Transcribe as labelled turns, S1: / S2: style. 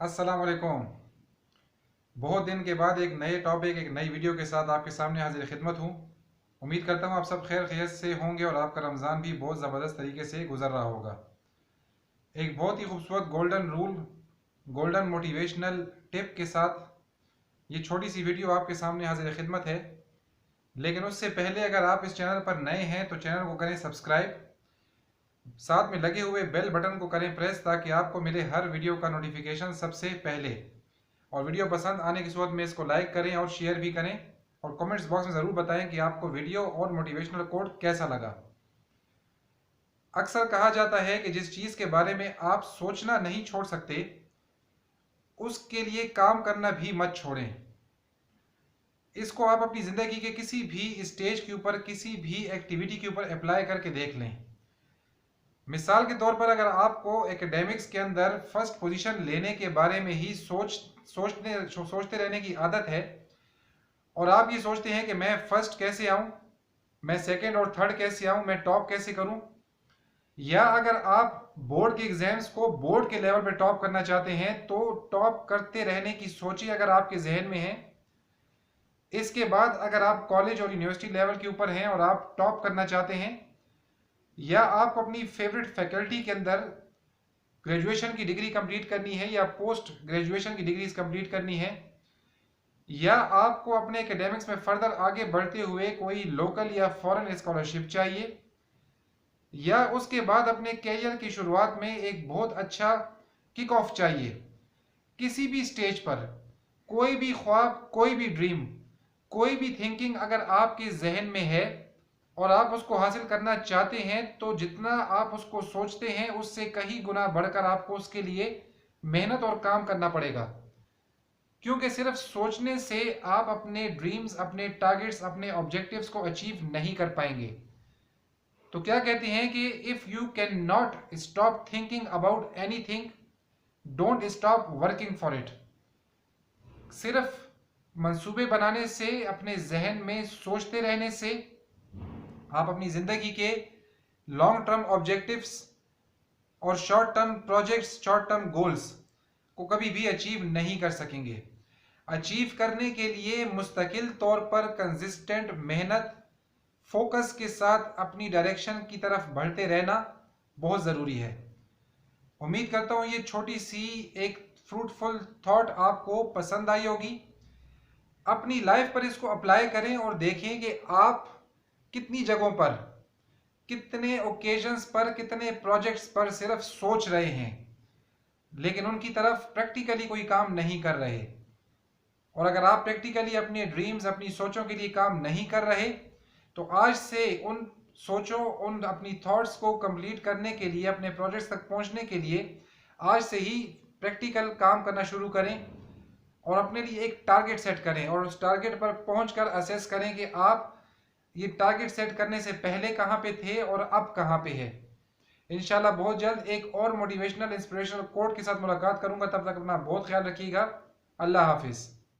S1: अस्सलाम वालेकुम। बहुत दिन के बाद एक नए टॉपिक एक नई वीडियो के साथ आपके सामने हाजिर खिदमत हूँ। उम्मीद करता हूँ आप सब खैर खैरियत से होंगे और आपका रमज़ान भी बहुत ज़बरदस्त तरीके से गुजर रहा होगा। एक बहुत ही खूबसूरत golden rule, golden motivational tip के साथ ये छोटी सी वीडियो आपके सामने हाजिर खिदमत है। लेकिन उससे पहले अगर आप इस चैनल पर नए हैं तो चैनल को करें सब्सक्राइब, साथ में लगे हुए बेल बटन को करें प्रेस ताकि आपको मिले हर वीडियो का नोटिफिकेशन सबसे पहले। और वीडियो पसंद आने की सूरत में इसको लाइक करें और शेयर भी करें और कमेंट्स बॉक्स में ज़रूर बताएं कि आपको वीडियो और मोटिवेशनल कोट कैसा लगा। अक्सर कहा जाता है कि जिस चीज़ के बारे में आप सोचना नहीं छोड़ सकते उसके लिए काम करना भी मत छोड़ें। इसको आप अपनी ज़िंदगी के किसी भी स्टेज के ऊपर, किसी भी एक्टिविटी के ऊपर अप्लाई करके देख लें। मिसाल के तौर पर अगर आपको एकेडमिक्स के अंदर फर्स्ट पोजीशन लेने के बारे में ही सोचते रहने की आदत है और आप ये सोचते हैं कि मैं फर्स्ट कैसे आऊं, मैं सेकंड और थर्ड कैसे आऊं, मैं टॉप कैसे करूं, या अगर आप बोर्ड के एग्जाम्स को बोर्ड के लेवल पे टॉप करना चाहते हैं तो टॉप करते रहने की सोची अगर आपके जहन में है। इसके बाद अगर आप कॉलेज और यूनिवर्सिटी लेवल के ऊपर हैं और आप टॉप करना चाहते हैं, या आपको अपनी फेवरेट फैकल्टी के अंदर ग्रेजुएशन की डिग्री कंप्लीट करनी है या पोस्ट ग्रेजुएशन की डिग्री कंप्लीट करनी है, या आपको अपने एकेडमिक्स में फर्दर आगे बढ़ते हुए कोई लोकल या फॉरेन स्कॉलरशिप चाहिए, या उसके बाद अपने कैरियर की शुरुआत में एक बहुत अच्छा किक ऑफ चाहिए, किसी भी स्टेज पर कोई भी ख्वाब, कोई भी ड्रीम, कोई भी थिंकिंग अगर आपके जहन में है और आप उसको हासिल करना चाहते हैं तो जितना आप उसको सोचते हैं उससे कहीं गुना बढ़कर आपको उसके लिए मेहनत और काम करना पड़ेगा। क्योंकि सिर्फ सोचने से आप अपने ड्रीम्स, अपने टारगेट्स, अपने ऑब्जेक्टिव्स को अचीव नहीं कर पाएंगे। तो क्या कहते हैं कि if you can not stop thinking about anything, don't stop working for it. सिर्फ मंसूबे बनाने से, अपने जहन में सोचते रहने से आप अपनी जिंदगी के लॉन्ग टर्म ऑब्जेक्टिव्स और short term projects, short term goals को कभी भी अचीव नहीं कर सकेंगे। अचीव करने के लिए मुस्तकिल तौर पर कंसिस्टेंट मेहनत, फोकस के साथ अपनी डायरेक्शन की तरफ बढ़ते रहना बहुत ज़रूरी है। उम्मीद करता हूँ ये छोटी सी एक फ्रूटफुल थॉट आपको पसंद आई होगी। अपनी लाइफ पर इसको अप्लाई करें और देखें कि आप कितनी जगहों पर, कितने ओकेजन्स पर, कितने प्रोजेक्ट्स पर सिर्फ सोच रहे हैं लेकिन उनकी तरफ प्रैक्टिकली कोई काम नहीं कर रहे। और अगर आप प्रैक्टिकली अपने ड्रीम्स, अपनी सोचों के लिए काम नहीं कर रहे तो आज से उन सोचों, उन अपनी थॉट्स को कंप्लीट करने के लिए, अपने प्रोजेक्ट्स तक पहुंचने के लिए आज से ही प्रैक्टिकल काम करना शुरू करें और अपने लिए एक टारगेट सेट करें और उस टारगेट पर पहुंचकर असेस करें कि आप ये टारगेट सेट करने से पहले कहाँ पे थे और अब कहाँ पे है। इंशाल्लाह बहुत जल्द एक और मोटिवेशनल इंस्पिरेशनल कोट के साथ मुलाकात करूंगा। तब तक अपना बहुत ख्याल रखिएगा। अल्लाह हाफिज़।